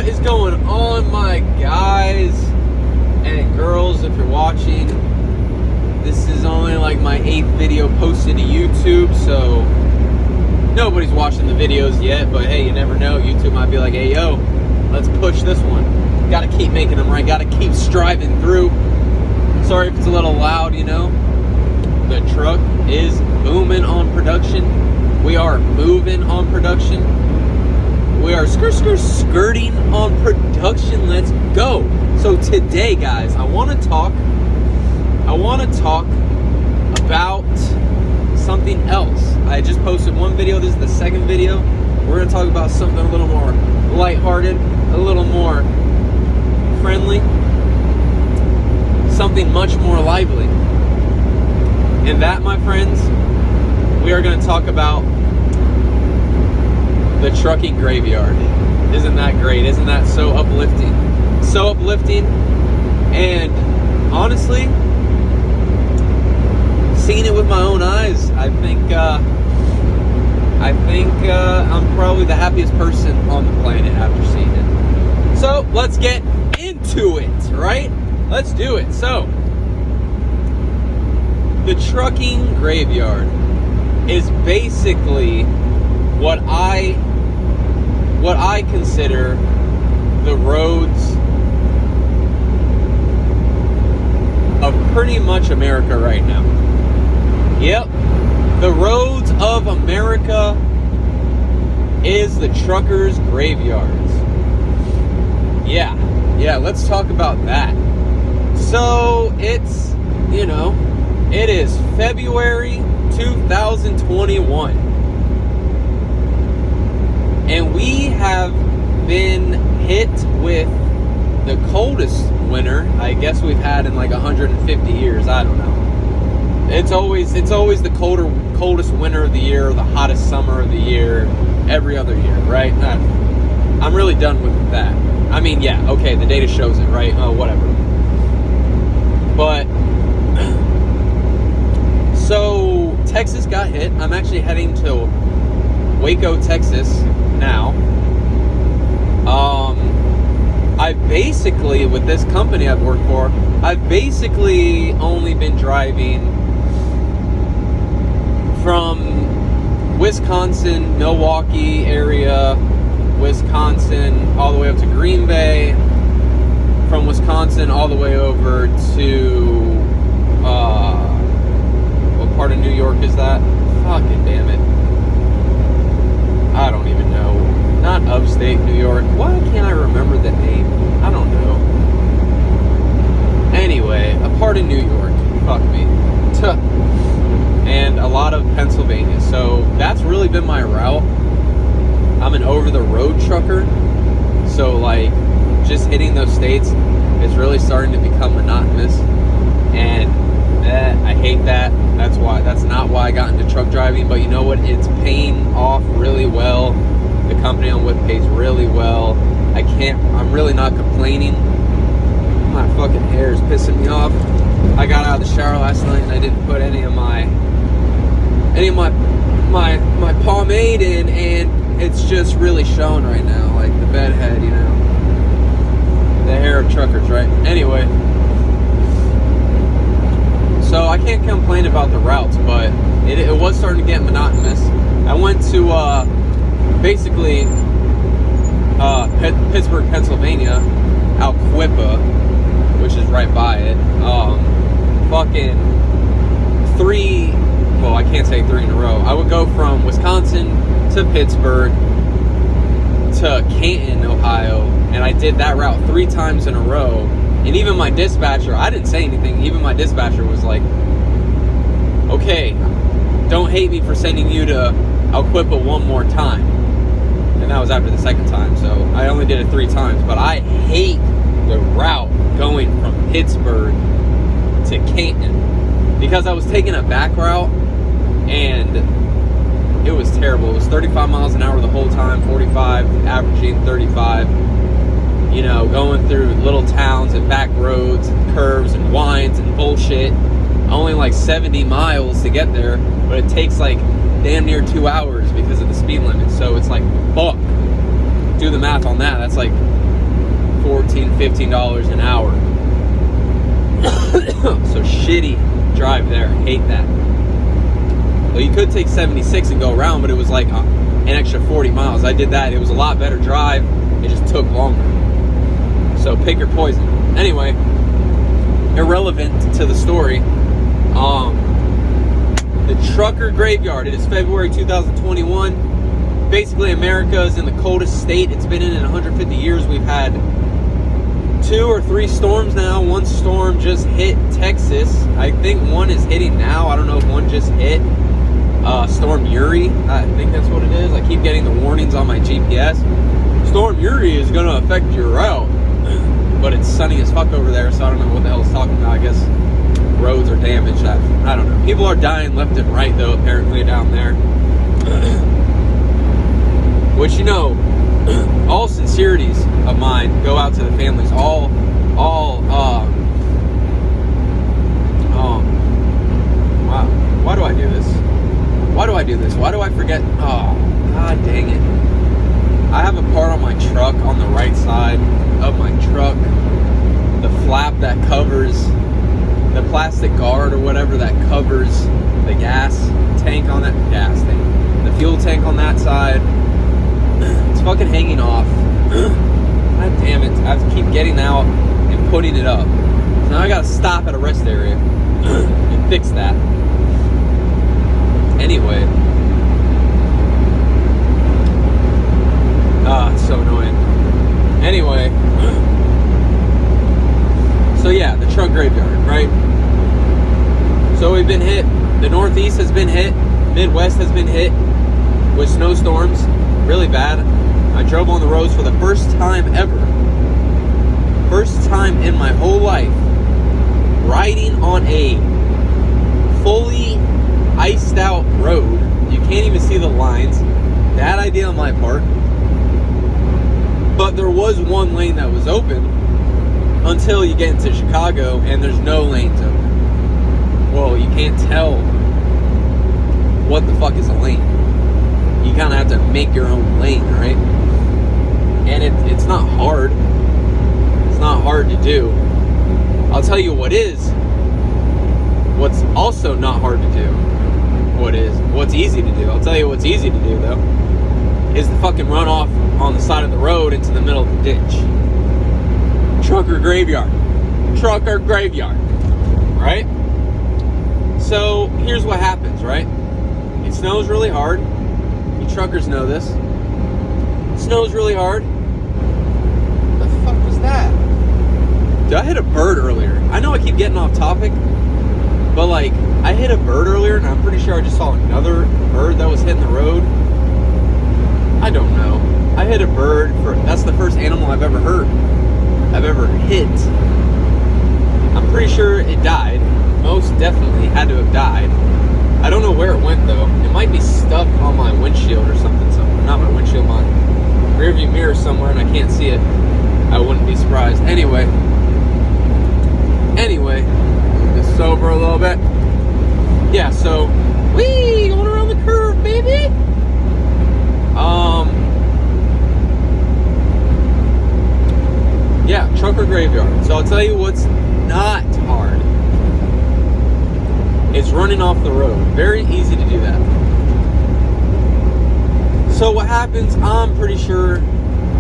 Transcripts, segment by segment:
What is going on, my guys and girls, if you're watching? This is only like my 8th video posted to YouTube, so nobody's watching the videos yet, but hey, you never know. YouTube might be like, hey, yo, let's push this one. Gotta keep making them right, gotta keep striving through. Sorry if it's a little loud, you know. The truck is booming on production. We are moving on production. We are skirting on production. Let's go. So today, guys, I want to talk about something else. I just posted one video. This is the second video. We're going to talk about something a little more lighthearted, a little more friendly, something much more lively. And that, my friends, we are going to talk about the trucking graveyard. Isn't that great? Isn't that so uplifting? So uplifting. And honestly, seeing it with my own eyes, I think I'm probably the happiest person on the planet after seeing it. So let's get into it, right? Let's do it. So the trucking graveyard is basically what I consider the roads of pretty much America right now. Yep, the roads of America is the truckers' graveyards. Yeah, let's talk about that. So it's, it is February 2021. And we have been hit with the coldest winter I guess we've had in like 150 years. I don't know. It's always the coldest winter of the year, or the hottest summer of the year, every other year, right? I'm really done with that. I mean, yeah, okay, the data shows it, right? Oh, whatever. But so Texas got hit. I'm actually heading to Waco, Texas now. I basically, with this company I've worked for, I've basically only been driving from Wisconsin, Milwaukee area, Wisconsin, all the way up to Green Bay, from Wisconsin all the way over to, what part of New York is that? Fucking damn it. I don't even know. Not upstate New York. Why can't I remember the name? I don't know. Anyway, a part of New York. Fuck me. Tuh. And a lot of Pennsylvania. So that's really been my route. I'm an over-the-road trucker. So, like, just hitting those states is really starting to become monotonous. And I hate that. That's not why I got into truck driving. But you know what? It's paying off really well. The company I'm with pays really well. I'm really not complaining. My fucking hair is pissing me off. I got out of the shower last night and I didn't put any of my pomade in, and it's just really showing right now, like the bedhead, the hair of truckers, right? Anyway, so I can't complain about the routes, but it was starting to get monotonous. I went to basically Pittsburgh, Pennsylvania, Alquippa, which is right by it. I can't say 3 in a row. I would go from Wisconsin to Pittsburgh to Canton, Ohio, and I did that route 3 times in a row. And even my dispatcher, I didn't say anything, even my dispatcher was like, okay, don't hate me for sending you to Alquippa one more time. And that was after the second time, so I only did it 3 times. But I hate the route going from Pittsburgh to Canton, because I was taking a back route and it was terrible. It was 35 miles an hour the whole time, 45, averaging 35. Going through little towns and back roads and curves and winds and bullshit. Only like 70 miles to get there, but it takes like damn near 2 hours because of the speed limit. So it's like, fuck. Do the math on that. That's like $14, $15 an hour. So shitty drive there. Hate that. Well, you could take 76 and go around, but it was like an extra 40 miles. I did that. It was a lot better drive. It just took longer. So pick your poison. Anyway, irrelevant to the story. The trucker graveyard. It is February 2021. Basically, America is in the coldest state it's been in 150 years. We've had 2 or 3 storms now. One storm just hit Texas. I think one is hitting now. I don't know if one just hit. Storm Uri. I think that's what it is. I keep getting the warnings on my GPS. Storm Uri is going to affect your route. But it's sunny as fuck over there, so I don't know what the hell it's talking about. I guess roads are damaged. I don't know. People are dying left and right, though, apparently, down there. Which, you know, all sincerities of mine go out to the families. Wow. Why do I do this? Why do I forget? Oh, god dang it. I have a part on my truck on the right side of my truck. The flap that covers the plastic guard or whatever that covers the gas tank on that the fuel tank on that side. It's fucking hanging off. God damn it. I have to keep getting out and putting it up. So now I gotta stop at a rest area and fix that. Anyway. It's so annoying. Anyway. So yeah, the truck graveyard, right? So we've been hit. The Northeast has been hit. Midwest has been hit with snowstorms. Really bad. I drove on the roads for the first time ever. First time in my whole life riding on a fully iced out road. You can't even see the lines. Bad idea on my part. But there was one lane that was open until you get into Chicago and there's no lanes open. Well, you can't tell what the fuck is a lane. You kind of have to make your own lane, right? And it's not hard. It's not hard to do. I'll tell you what is. What's also not hard to do. What's easy to do. I'll tell you what's easy to do, though. Is the fucking run off on the side of the road into the middle of the ditch. Trucker graveyard. Trucker graveyard. Right? So, here's what happens, right? It snows really hard. You truckers know this. It snows really hard. What the fuck was that? Dude, I hit a bird earlier. I know I keep getting off topic, but like, I hit a bird earlier and I'm pretty sure I just saw another bird that was hitting the road. I don't know. I hit a bird that's the first animal I've ever hit. I'm pretty sure it died. Most definitely had to have died. I don't know where it went though. It might be stuck on my windshield or something. Not my windshield, my rearview mirror somewhere and I can't see it. I wouldn't be surprised. Anyway, just sober a little bit. Yeah, so whee, going around the curve, baby. Yeah, trucker graveyard. So I'll tell you what's not hard. It's running off the road. Very easy to do that. So what happens, I'm pretty sure...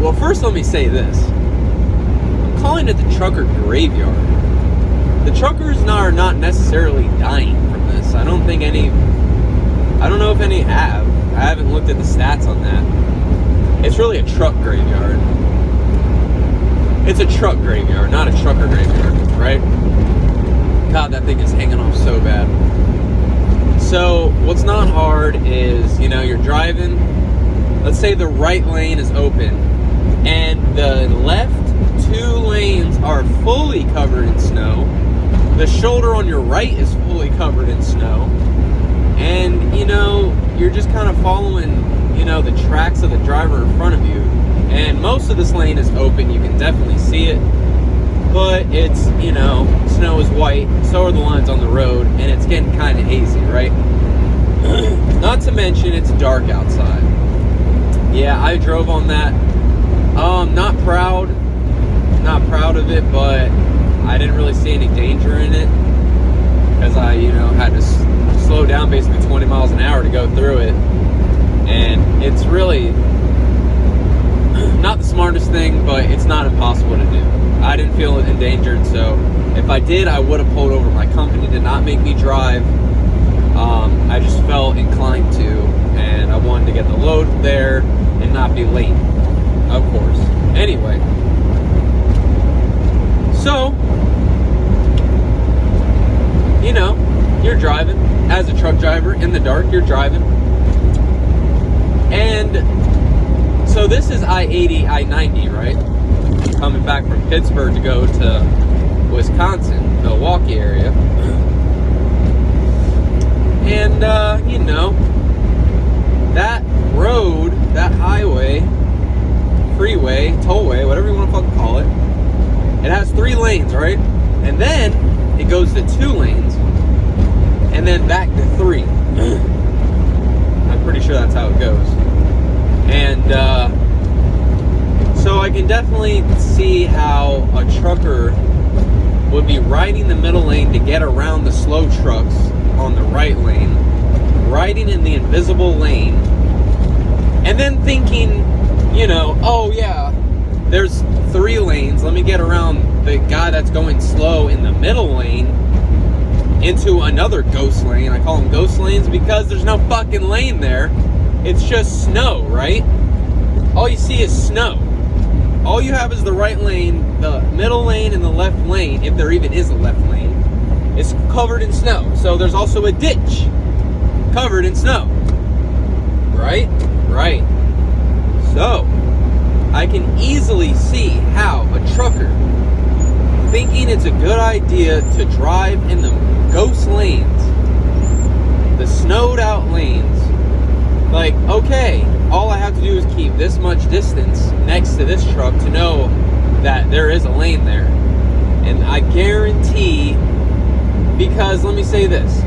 Well, first let me say this. I'm calling it the trucker graveyard. The truckers are not necessarily dying from this. I don't know if any have. I haven't looked at the stats on that. It's really a truck graveyard. It's a truck graveyard, not a trucker graveyard, right? God, that thing is hanging off so bad. So, what's not hard is, you're driving. Let's say the right lane is open, and the left 2 lanes are fully covered in snow. The shoulder on your right is fully covered in snow. And, you're just kind of following, the tracks of the driver in front of you. And most of this lane is open. You can definitely see it. But it's, snow is white. So are the lines on the road. And it's getting kind of hazy, right? Not to mention, it's dark outside. Yeah, I drove on that. Not proud. not proud of it, but I didn't really see any danger in it because I, had to slow down basically 20 miles an hour to go through it. And it's really not the smartest thing, but it's not impossible to do. I didn't feel endangered, so if I did, I would have pulled over. My company did not make me drive. I just felt inclined to, and I wanted to get the load there and not be late, of course. Anyway, so, you're driving as a truck driver in the dark, you're driving. And so this is I-80, I-90, right? Coming back from Pittsburgh to go to Wisconsin, Milwaukee area. And, that road, that highway, freeway, tollway, whatever you want to fucking call it, it has 3 lanes, right? And then it goes to 2 lanes, and then back to 3. I'm pretty sure that's how it goes. And so I can definitely see how a trucker would be riding the middle lane to get around the slow trucks on the right lane, riding in the invisible lane, and then thinking, oh yeah, there's 3 lanes, let me get around the guy that's going slow in the middle lane into another ghost lane. I call them ghost lanes because there's no fucking lane there. It's just snow, right? All you see is snow. All you have is the right lane, the middle lane, and the left lane, if there even is a left lane, is covered in snow. So there's also a ditch covered in snow. Right? Right. So, I can easily see how a trucker, thinking it's a good idea to drive in the ghost lanes, the snowed out lanes, like, okay, all I have to do is keep this much distance next to this truck to know that there is a lane there. And I guarantee, because let me say this,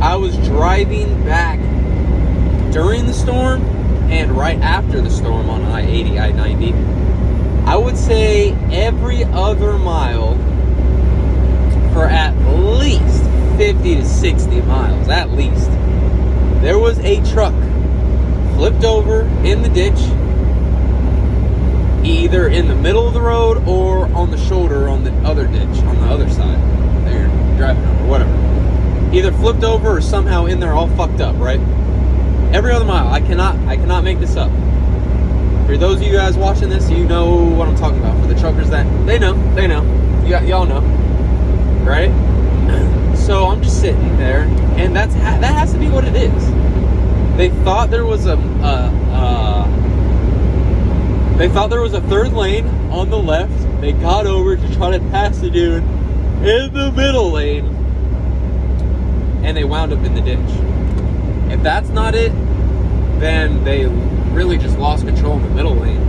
I was driving back during the storm and right after the storm on I-80, I-90. I would say every other mile for at least 50 to 60 miles, at least, there was a truck flipped over in the ditch, either in the middle of the road or on the shoulder on the other ditch, on the other side that you're driving over, whatever. Either flipped over or somehow in there all fucked up, right? Every other mile. I cannot make this up. For those of you guys watching this, you know what I'm talking about. For the truckers that, they know. Y'all know, right? So I'm just sitting there, and that has to be what it is. They thought there was a third lane on the left. They got over to try to pass the dude in the middle lane, and they wound up in the ditch. If that's not it, then they really just lost control in the middle lane.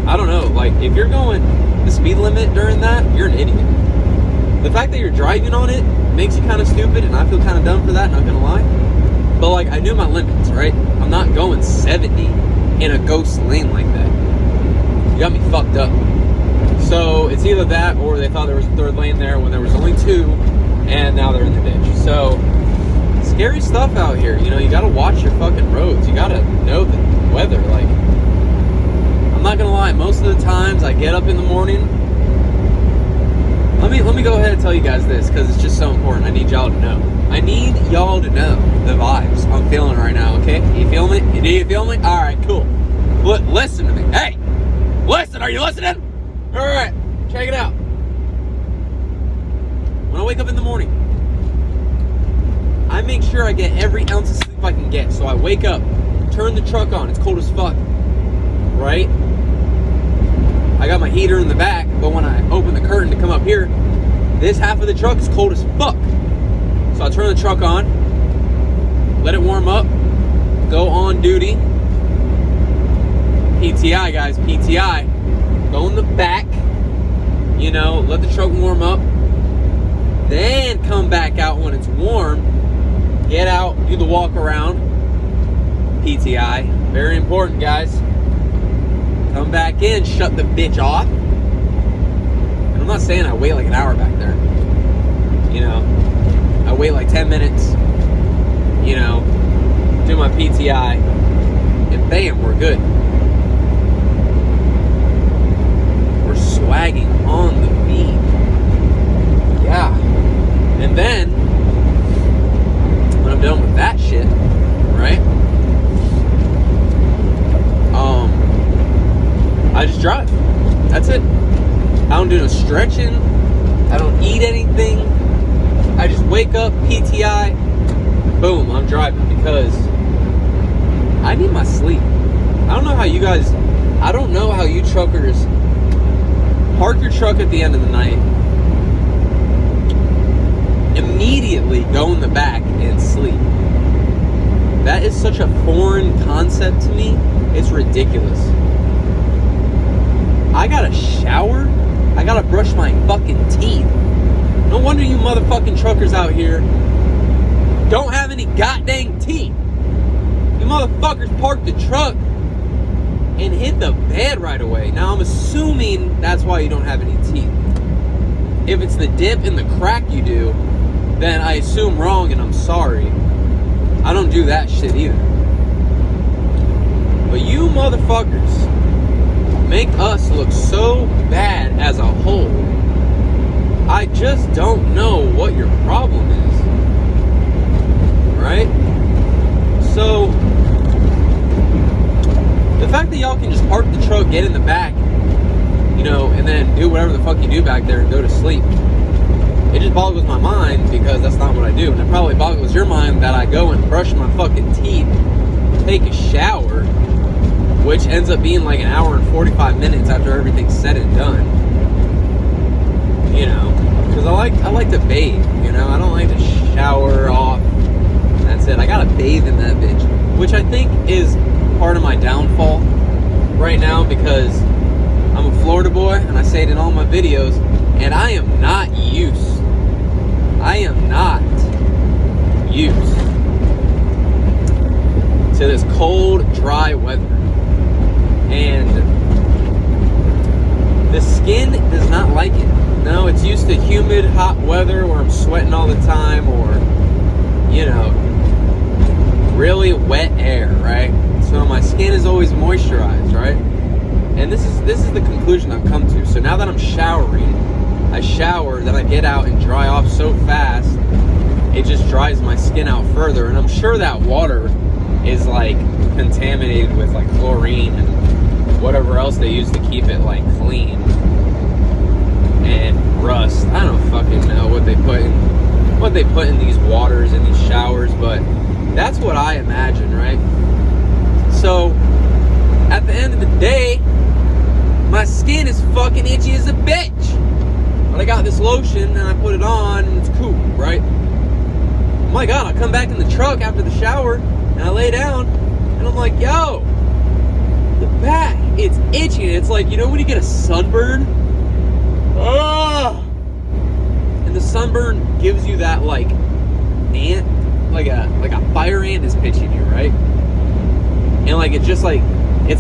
I don't know, like, if you're going the speed limit during that, you're an idiot. The fact that you're driving on it makes you kind of stupid, and I feel kind of dumb for that, not gonna lie. But, like, I knew my limits, right? I'm not going 70 in a ghost lane like that. You got me fucked up. So, it's either that, or they thought there was a third lane there when there was only 2, and now they're in the ditch. So, scary stuff out here. You gotta watch your fucking roads. You gotta know the weather. Like, I'm not gonna lie, most of the times I get up in the morning. Let me go ahead and tell you guys this, because it's just so important. I need y'all to know. I need y'all to know the vibes I'm feeling right now, okay? You feel me? You feel me? Alright, cool. Listen to me. Hey! Listen, are you listening? Alright, check it out. When I wake up in the morning, I make sure I get every ounce of sleep I can get. So I wake up, turn the truck on. It's cold as fuck, right? I got my heater in the back, but when I open the curtain to come up here, this half of the truck is cold as fuck. So I turn the truck on, let it warm up, go on duty. PTI, guys, PTI. Go in the back, let the truck warm up. Then come back out when it's warm. Get out, do the walk around. PTI. Very important, guys. come back in, shut the bitch off. And I'm not saying I wait like an hour back there. You know, I wait like 10 minutes, you know, do my PTI, and bam, we're good. We're swagging on the beat. Yeah. And then, when I'm done with that shit, right? I just drive. That's it. I don't do no stretching. I don't eat anything. I just wake up, PTI, boom, I'm driving because I need my sleep. I don't know how you truckers park your truck at the end of the night, immediately go in the back and sleep. That is such a foreign concept to me. It's ridiculous. I gotta shower. I gotta brush my fucking teeth. No wonder you motherfucking truckers out here don't have any goddamn teeth. You motherfuckers park the truck and hit the bed right away. Now I'm assuming that's why you don't have any teeth. If it's the dip and the crack you do, then I assume wrong and I'm sorry. I don't do that shit either. But you motherfuckers make us look so bad as a whole. I just don't know what your problem is. Right? So, the fact that y'all can just park the truck, get in the back, you know, and then do whatever the fuck you do back there and go to sleep, it just boggles my mind because that's not what I do. And it probably boggles your mind that I go and brush my fucking teeth, take a shower, which ends up being like an hour and 45 minutes after everything's said and done. You know, because I like to bathe, you know, I don't like to shower off. That's it. I gotta bathe in that bitch, which I think is part of my downfall right now because I'm a Florida boy and I say it in all my videos, and I am not used to this cold, dry weather. And the skin does not like it. No, it's used to humid, hot weather where I'm sweating all the time, or, you know, really wet air, right? So my skin is always moisturized, right? And this is the conclusion I've come to. So now that I'm showering, I shower, then I get out and dry off so fast, it just dries my skin out further. And I'm sure that water is like contaminated with like chlorine and whatever else they use to keep it like clean, and rust. I don't fucking know what they put in these waters and these showers, but that's what I imagine, right? So at the end of the day, my skin is fucking itchy as a bitch. But I got this lotion and I put it on and it's cool, right? Oh my God, I come back in the truck after the shower and I lay down and I'm like, yo, the back, it's itchy. It's like, you know when you get a sunburn? Oh! And the sunburn gives you that like ant, like a fire ant is pitching you, right? And like it's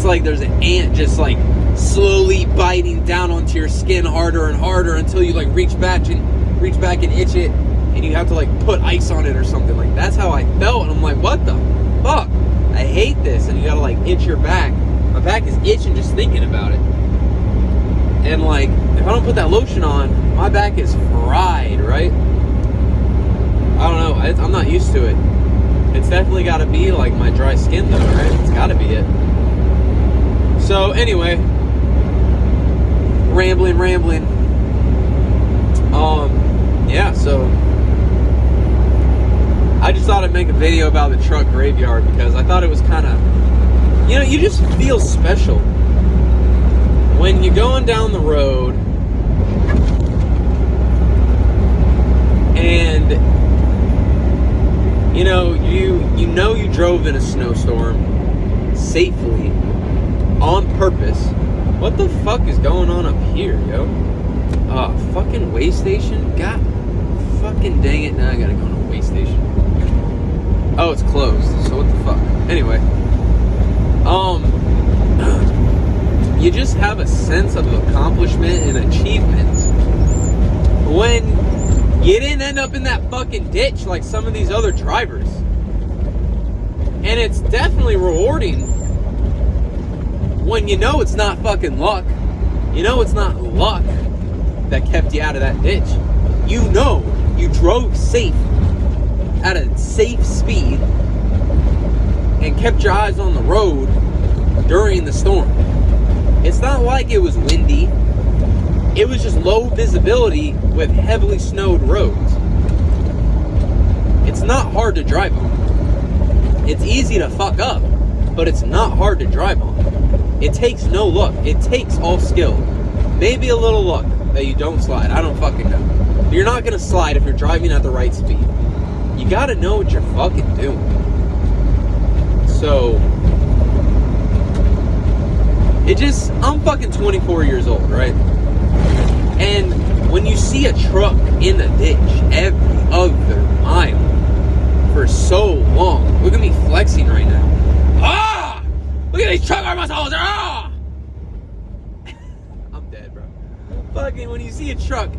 like there's an ant just like slowly biting down onto your skin harder and harder until you like reach back and itch it, and you have to like put ice on it or something. Like that's how I felt, and I'm like, what the fuck? I hate this. And you gotta like itch your back. My back is itching just thinking about it. And like if I don't put that lotion on, my back is fried, right? I don't know. I'm not used to it. It's definitely got to be like my dry skin though, right? It's got to be it. So anyway, rambling. Yeah, so I just thought I'd make a video about the truck graveyard because I thought it was kind of, you know, you just feel special when you're going down the road and you know you drove in a snowstorm safely on purpose. What the fuck is going on up here, yo? Fucking way station? God fucking dang it, now I gotta go to a way station. Oh, it's closed, so what the fuck? Anyway. you just have a sense of accomplishment and achievement when you didn't end up in that fucking ditch like some of these other drivers. And it's definitely rewarding when you know it's not fucking luck. You know it's not luck that kept you out of that ditch. You know you drove safe at a safe speed and kept your eyes on the road during the storm. It's not like it was windy. It was just low visibility with heavily snowed roads. It's not hard to drive on. It's easy to fuck up, but it's not hard to drive on. It takes no luck. It takes all skill. Maybe a little luck that you don't slide. I don't fucking know. But you're not going to slide if you're driving at the right speed. You got to know what you're fucking doing. So, I'm fucking 24 years old, right? And when you see a truck in a ditch every other mile for so long, look at me flexing right now. Ah! Look at these truck muscles! Ah! I'm dead, bro. Fucking when you see a truck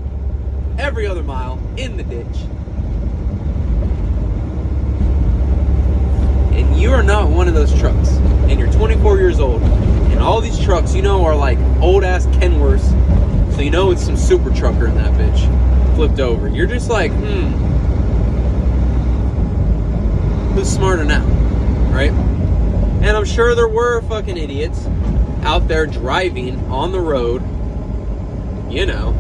every other mile in the ditch, and you are not one of those trucks, and you're 24 years old, and all these trucks, you know, are like old-ass Kenworths, so you know it's some super trucker in that bitch, flipped over. You're just like, who's smarter now, right? And I'm sure there were fucking idiots out there driving on the road, you know,